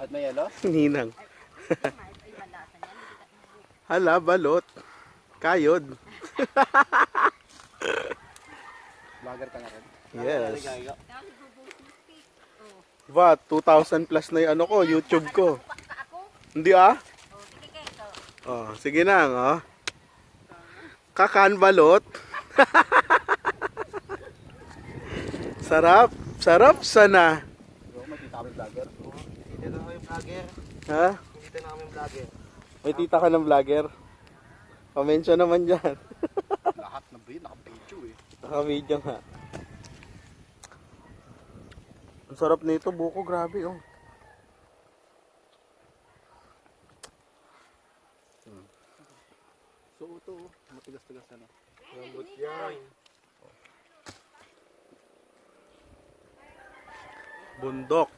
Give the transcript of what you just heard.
At may yelo? Ninang. Hala, balot. Kayod. Vlogger ka na rin. Yes. Va, 2,000 plus na yung ano ko, YouTube ko. Hindi ah? Oh, sige na, oh. Kakan balot. Sarap, sarap sana. Bro, may tita kami vlogger. Dito na kami vlogger. Ha? Dito na kami vlogger. May tita ka ng vlogger? Pa-mention naman dyan. Lahat na breed, naka-video eh. Naka-video nga. Ang sarap nito, buko, grabe oh. So ito, matigas-tigas na. Lambot yan. Bundok.